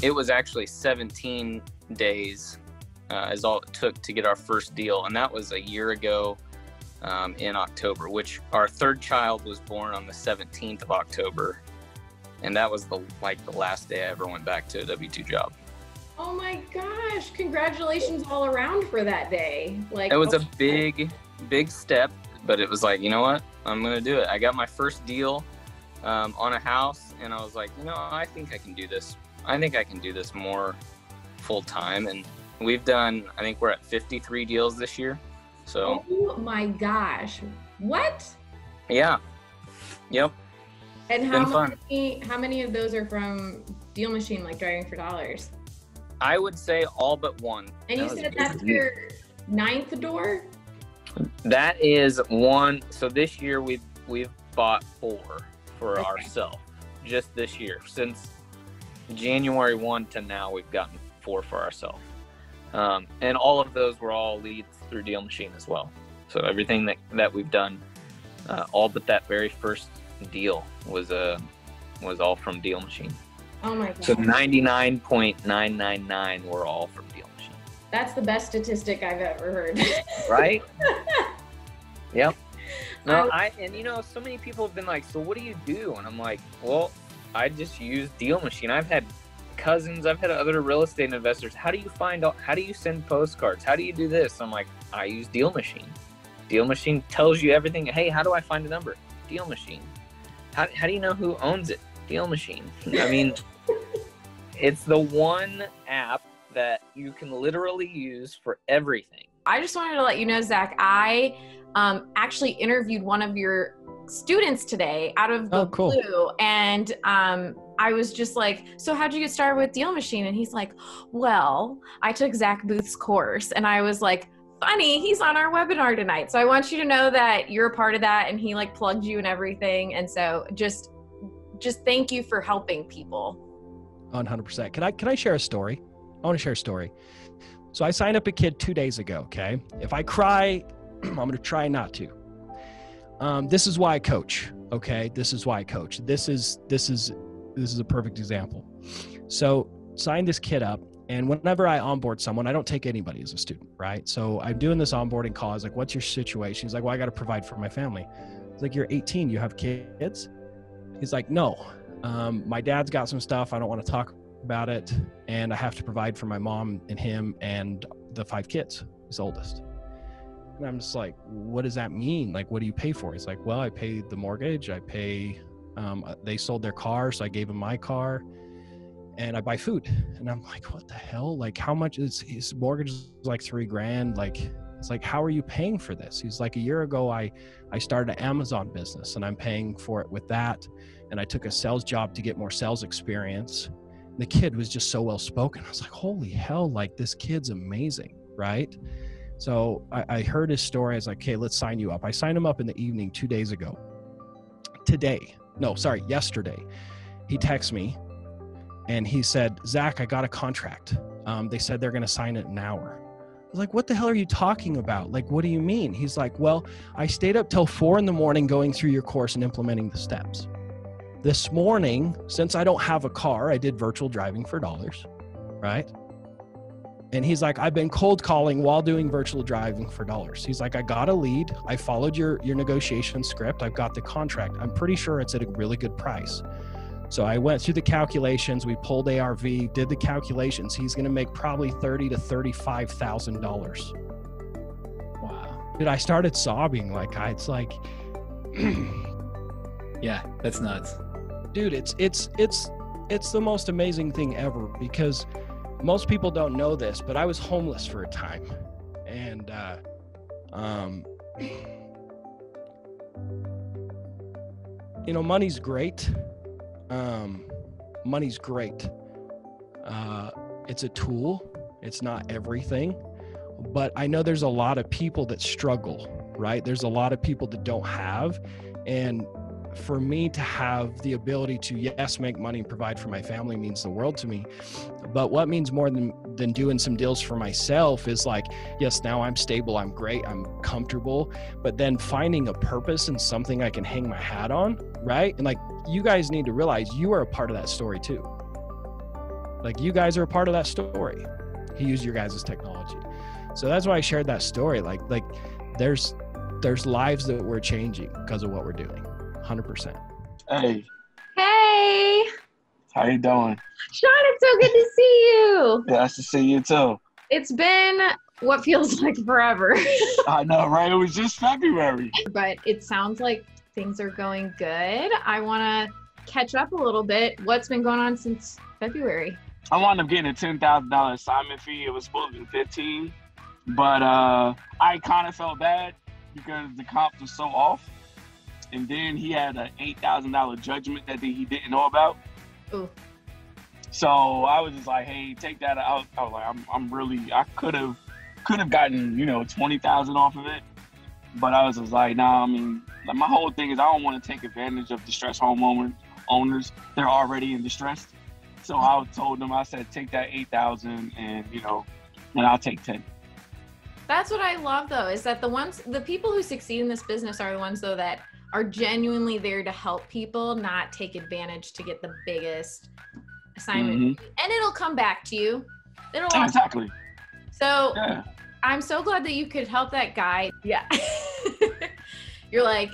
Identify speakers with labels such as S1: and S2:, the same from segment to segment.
S1: it was actually 17 days is all it took to get our first deal. And that was a year ago in October, which our third child was born on the 17th of October. And that was the last day I ever went back to a W-2 job.
S2: Oh my gosh, congratulations all around for that day.
S1: It was a big step, but it was like, you know what? I'm going to do it. I got my first deal on a house, and I was like, I think I can do this. I think I can do this more full time. And we've done, I think we're at 53 deals this year. So.
S2: Oh my gosh. What?
S1: Yeah. Yep.
S2: And how many of those are from DealMachine, like Driving for Dollars?
S1: I would say all but one.
S2: And you said that's your 9th door?
S1: That is one. So this year we've bought 4 for ourselves. Just this year. Since January 1 to now, we've gotten 4 for ourselves. And all of those were all leads through DealMachine as well. So everything that we've done, all but that very first deal was all from DealMachine.
S2: Oh my God.
S1: So 99.999 were all from DealMachine.
S2: That's the best statistic I've ever heard.
S1: Right? Yep. No, so many people have been like, so what do you do? And I'm like, well, I just use DealMachine. I've had cousins, I've had other real estate investors. How do you send postcards? How do you do this? I'm like, I use DealMachine. DealMachine tells you everything. Hey, how do I find a number? DealMachine. How do you know who owns it? DealMachine. I mean, it's the one app that you can literally use for everything.
S2: I just wanted to let you know, Zach, I actually interviewed one of your students today out of the blue. And I was just like, so how'd you get started with DealMachine? And he's like, well, I took Zach Booth's course. And I was like, funny, he's on our webinar tonight. So I want you to know that you're a part of that, and he plugged you and everything. And so just thank you for helping people.
S3: 100%. Can I share a story? I want to share a story. So I signed up a kid 2 days ago. Okay. If I cry, I'm going to try not to. This is why I coach. Okay. This is why I coach. This is a perfect example. So signed this kid up. And whenever I onboard someone, I don't take anybody as a student, right? So I'm doing this onboarding call. I was like, what's your situation? He's like, well, I got to provide for my family. I was like, you're 18. You have kids? He's like, no, my dad's got some stuff. I don't want to talk about it. And I have to provide for my mom and him and the 5 kids, his oldest. And I'm just like, what does that mean? Like, what do you pay for? He's like, well, I pay the mortgage. I pay, they sold their car. So I gave him my car. And I buy food. And I'm like, what the hell? Like, how much is his mortgage? Is like $3,000. Like, it's like, how are you paying for this? He's like, a year ago, I started an Amazon business, and I'm paying for it with that. And I took a sales job to get more sales experience. And the kid was just so well spoken. I was like, holy hell, like, this kid's amazing, right? So I heard his story. I was like, okay, let's sign you up. I signed him up in the evening 2 days ago. Yesterday, he texts me. And he said, Zach, I got a contract. They said they're going to sign it in an hour. I was like, what the hell are you talking about? Like, what do you mean? He's like, well, I stayed up till 4 a.m. going through your course and implementing the steps. This morning, since I don't have a car, I did virtual driving for dollars, right? And he's like, I've been cold calling while doing virtual driving for dollars. He's like, I got a lead. I followed your negotiation script. I've got the contract. I'm pretty sure it's at a really good price. So I went through the calculations. We pulled ARV, did the calculations. He's going to make probably $30,000 to $35,000. Wow. Dude, I started sobbing. It's like,
S4: yeah, that's nuts.
S3: Dude, it's the most amazing thing ever, because most people don't know this, but I was homeless for a time. And, money's great. Money's great. It's a tool. It's not everything, but I know there's a lot of people that struggle, right? There's a lot of people that don't have. And for me to have the ability to, yes, make money and provide for my family means the world to me. But what means more than doing some deals for myself is like, yes, now I'm stable, I'm great, I'm comfortable, but then finding a purpose and something I can hang my hat on, right? And like, you guys need to realize you are a part of that story too. Like, you guys are a part of that story. He used your guys' technology. So that's why I shared that story. Like there's lives that we're changing because of what we're doing. 100%.
S4: Hey.
S2: Hey.
S4: How you doing?
S2: Sean, it's so good to see you.
S4: Yeah, nice to see you too.
S2: It's been what feels like forever.
S4: I know, right? It was just February.
S2: But it sounds like things are going good. I want to catch up a little bit. What's been going on since February?
S4: I wound up getting a $10,000 assignment fee. It was supposed to be $15,000, but I kind of felt bad because the comps were so off. And then he had an $8,000 judgment that he didn't know about.
S2: Ooh.
S4: So I was just like, hey, take that out. I was like, I'm really, I could have gotten, $20,000 off of it. But I was just like, nah, I mean, like, my whole thing is I don't want to take advantage of distressed homeowners. They're already in distress. So I told them, I said, take that $8,000 and I'll take 10.
S2: That's what I love though, is that the people who succeed in this business are the ones though that are genuinely there to help people, not take advantage to get the biggest assignment. Mm-hmm. And it'll come back to you.
S4: Exactly.
S2: So yeah. I'm so glad that you could help that guy. Yeah. You're like,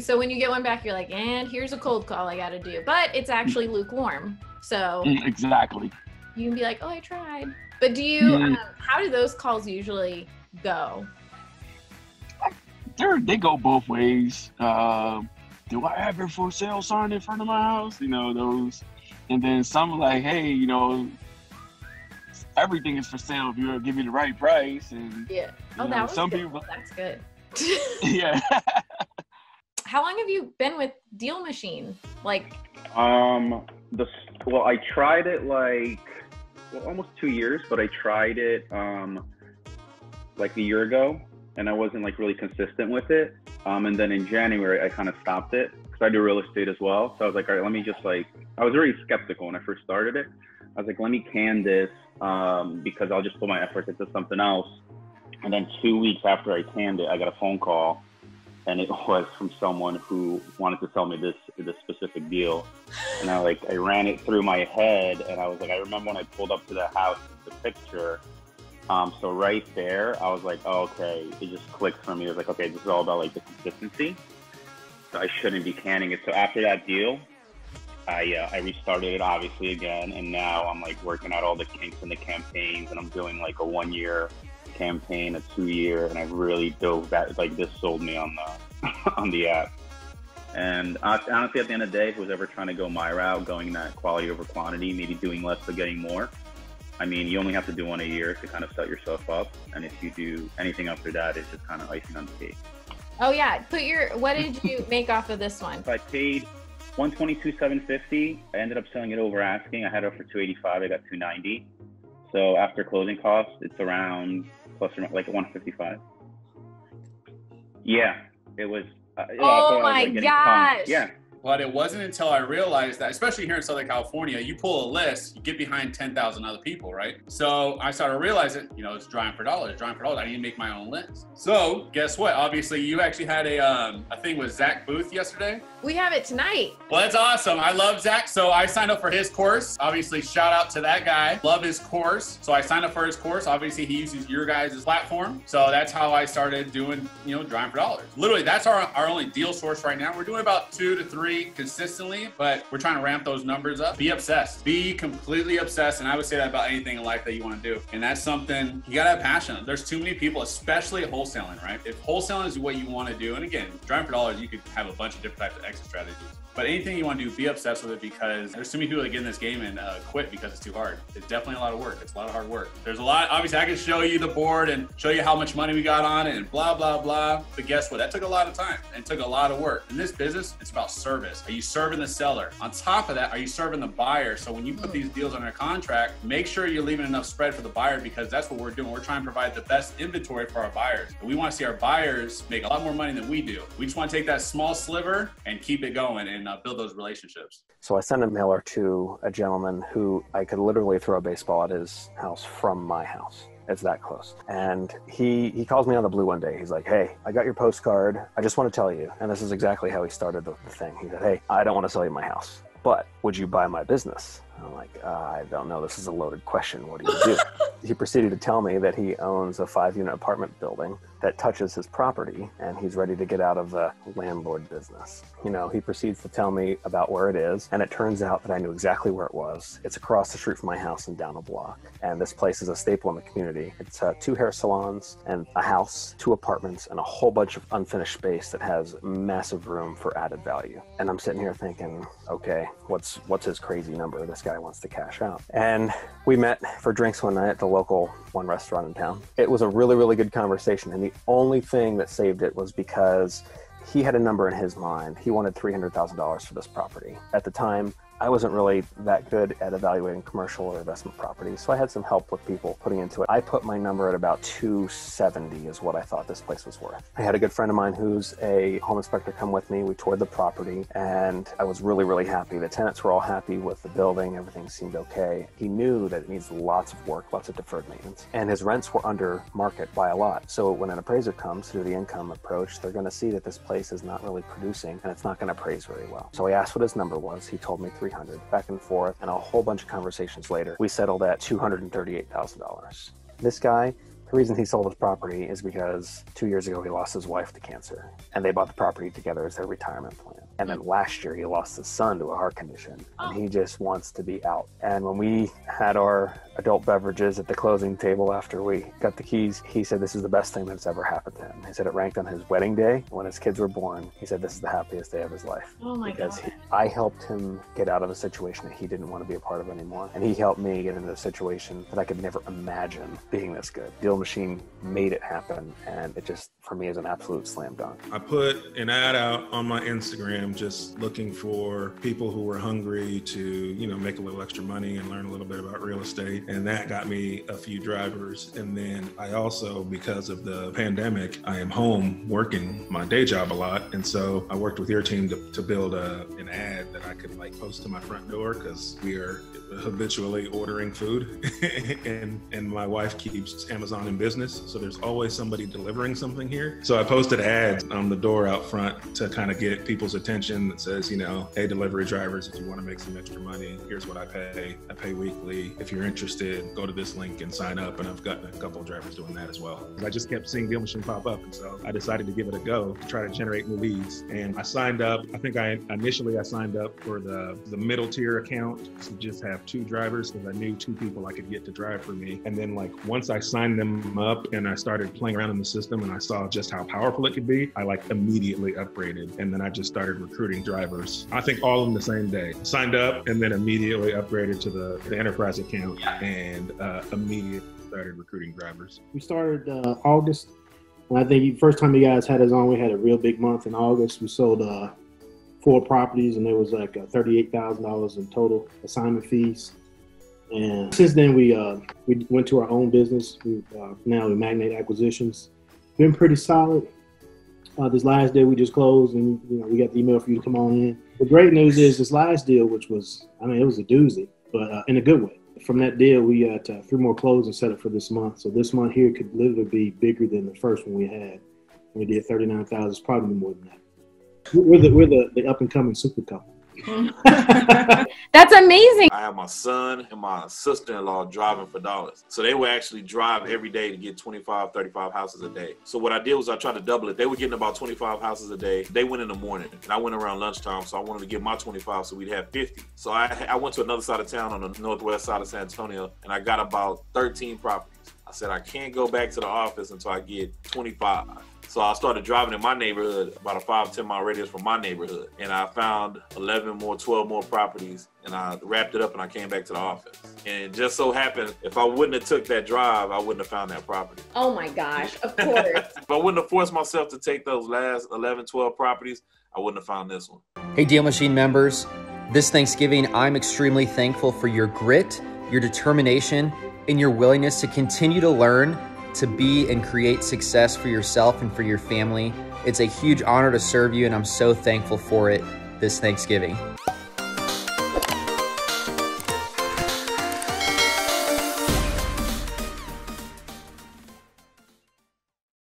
S2: so when you get one back, you're like, and here's a cold call I got to do. But it's actually lukewarm. So
S4: exactly.
S2: You can be like, oh, I tried. But do you, how do those calls usually go?
S4: They go both ways. Do I have a for sale sign in front of my house? Those. And then some like, hey, everything is for sale if you give me the right price. And
S2: yeah. Oh, that was some good. People. That's good.
S4: Yeah.
S2: How long have you been with DealMachine?
S5: I tried it almost 2 years, but I tried it a year ago, and I wasn't really consistent with it. And then in January, I kind of stopped it because I do real estate as well. So I was like, all right, let me just I was very skeptical when I first started it. I was like, let me can this because I'll just put my efforts into something else. And then 2 weeks after I canned it, I got a phone call, and it was from someone who wanted to sell me this specific deal. And I ran it through my head, and I was like, I remember when I pulled up to the house, the picture. So right there, I was like, oh, okay, it just clicked for me. I was like, okay, this is all about the consistency. So I shouldn't be canning it. So after that deal, I restarted it obviously again, and now I'm working out all the kinks in the campaigns, and I'm doing a 1 year campaign, a 2 year, and I really dove that. This sold me on the app. And honestly, at the end of the day, who's ever trying to go my route, going that quality over quantity, maybe doing less but getting more, I mean, you only have to do one a year to kind of set yourself up. And if you do anything after that, it's just kind of icing on the cake.
S2: Oh yeah, what did you make off of this one?
S5: I paid $122,750. I ended up selling it over asking. I had it for $285. I got $290. So after closing costs, it's around plus or minus $155. Yeah, it was.
S2: Oh my gosh!
S5: Pumped. Yeah.
S6: But it wasn't until I realized that, especially here in Southern California, you pull a list, you get behind 10,000 other people, right? So I started realizing, it's drawing for dollars. I need to make my own list. So guess what? Obviously, you actually had a thing with Zach Booth yesterday.
S2: We have it tonight.
S6: Well, that's awesome. I love Zach. So I signed up for his course. Obviously, shout out to that guy. Love his course. So I signed up for his course. Obviously, he uses your guys' platform. So that's how I started doing, drawing for dollars. Literally, that's our only deal source right now. We're doing about 2 to 3 consistently, but we're trying to ramp those numbers up. Be obsessed. Be completely obsessed. And I would say that about anything in life that you want to do. And that's something you gotta have passion. There's too many people, especially at wholesaling, right? If wholesaling is what you want to do, and again, drawing for dollars, you could have a bunch of different types of exit strategies. But anything you want to do, be obsessed with it, because there's too many people that get in this game and quit because it's too hard. It's definitely a lot of work. It's a lot of hard work. There's a lot. Obviously, I can show you the board and show you how much money we got on it and blah, blah, blah. But guess what? That took a lot of time and took a lot of work. In this business, it's about service. Are you serving the seller? On top of that, are you serving the buyer? So when you put these deals under contract, make sure you're leaving enough spread for the buyer, because that's what we're doing. We're trying to provide the best inventory for our buyers. And we want to see our buyers make a lot more money than we do. We just want to take that small sliver and keep it going and build those relationships.
S7: So I sent a mailer to a gentleman who I could literally throw a baseball at his house from my house. It's that close. And he calls me on the blue one day. He's like, hey, I got your postcard. I just want to tell you. And this is exactly how he started the thing. He said, hey, I don't want to sell you my house, but would you buy my business? I'm like, I don't know. This is a loaded question. What do you do? He proceeded to tell me that he owns a 5-unit apartment building that touches his property, and he's ready to get out of the landlord business. You know, he proceeds to tell me about where it is, and it turns out that I knew exactly where it was. It's across the street from my house and down a block. And this place is a staple in the community. It's 2 hair salons and a house, 2 apartments, and a whole bunch of unfinished space that has massive room for added value. And I'm sitting here thinking, okay, what's his crazy number? This guy wants to cash out. And we met for drinks one night at the local one restaurant in town. It was a really, really good conversation. And the only thing that saved it was because he had a number in his mind. He wanted $300,000 for this property. At the time, I wasn't really that good at evaluating commercial or investment properties, so I had some help with people putting into it. I put my number at about $270 is what I thought this place was worth. I had a good friend of mine who's a home inspector come with me. We toured the property, and I was really, really happy. The tenants were all happy with the building. Everything seemed okay. He knew that it needs lots of work, lots of deferred maintenance, and his rents were under market by a lot. So when an appraiser comes through the income approach, they're going to see that this place is not really producing, and it's not going to appraise very well. So I asked what his number was. He told me 300, back and forth, and a whole bunch of conversations later, we settled at $238,000. This guy, the reason he sold his property is because 2 years ago he lost his wife to cancer, and they bought the property together as their retirement plan. And then last year he lost his son to a heart condition, and he just wants to be out. And when we had our adult beverages at the closing table after we got the keys, he said this is the best thing that's ever happened to him. He said it ranked on his wedding day when his kids were born. He said this is the happiest day of his life.
S2: Oh my God.
S7: I helped him get out of a situation that he didn't want to be a part of anymore. And he helped me get into a situation that I could never imagine being this good. DealMachine made it happen, and it just, for me, is an absolute slam dunk.
S8: I put an ad out on my Instagram just looking for people who were hungry to, you know, make a little extra money and learn a little bit about real estate. And that got me a few drivers. And then I also, because of the pandemic, I am home working my day job a lot. And so I worked with your team to build an ad that I could like post to my front door, because we are habitually ordering food and my wife keeps Amazon in business. So there's always somebody delivering something here. So I posted ads on the door out front to kind of get people's attention that says, you know, hey, delivery drivers, if you want to make some extra money, here's what I pay. I pay weekly. If you're interested, go to this link and sign up. And I've gotten a couple of drivers doing that as well. I just kept seeing DealMachine pop up. And so I decided to give it a go to try to generate new leads. And I signed up. I think initially I signed up for the middle tier account to just have 2 drivers, because I knew 2 people I could get to drive for me. And then like once I signed them up and I started playing around in the system and I saw just how powerful it could be, I like immediately upgraded. And then I just started recruiting drivers. I think all of them the same day. Signed up and then immediately upgraded to the enterprise account and immediately started recruiting drivers.
S9: We started August. And I think the first time you guys had us on, we had a real big month in August. We sold 4 properties, and there was like $38,000 in total assignment fees. And since then, we went to our own business. Now we Magnate Acquisitions. Been pretty solid. This last deal we just closed, and we got the email for you to come on in. The great news is this last deal, which was, it was a doozy, but in a good way. From that deal, we got 3 more closings set up for this month. So this month here could literally be bigger than the first one we had. We did 39,000. It's probably more than that. We're the up and coming super couple.
S2: That's amazing.
S10: I have my son and my sister-in-law driving for dollars. So they would actually drive every day to get 25, 35 houses a day. So what I did was I tried to double it. They were getting about 25 houses a day. They went in the morning and I went around lunchtime. So I wanted to get my 25 so we'd have 50. So I went to another side of town on the northwest side of San Antonio and I got about 13 properties. I said, I can't go back to the office until I get 25. So I started driving in my neighborhood, about a 5-10 mile radius from my neighborhood. And I found 11 more, 12 more properties, and I wrapped it up and I came back to the office. And it just so happened, if I wouldn't have took that drive, I wouldn't have found that property.
S2: Oh my gosh, of course.
S10: If I wouldn't have forced myself to take those last 11, 12 properties, I wouldn't have found this one.
S11: Hey, DealMachine members, this Thanksgiving, I'm extremely thankful for your grit, your determination, and your willingness to continue to learn, to be and create success for yourself and for your family. It's a huge honor to serve you, and I'm so thankful for it this Thanksgiving.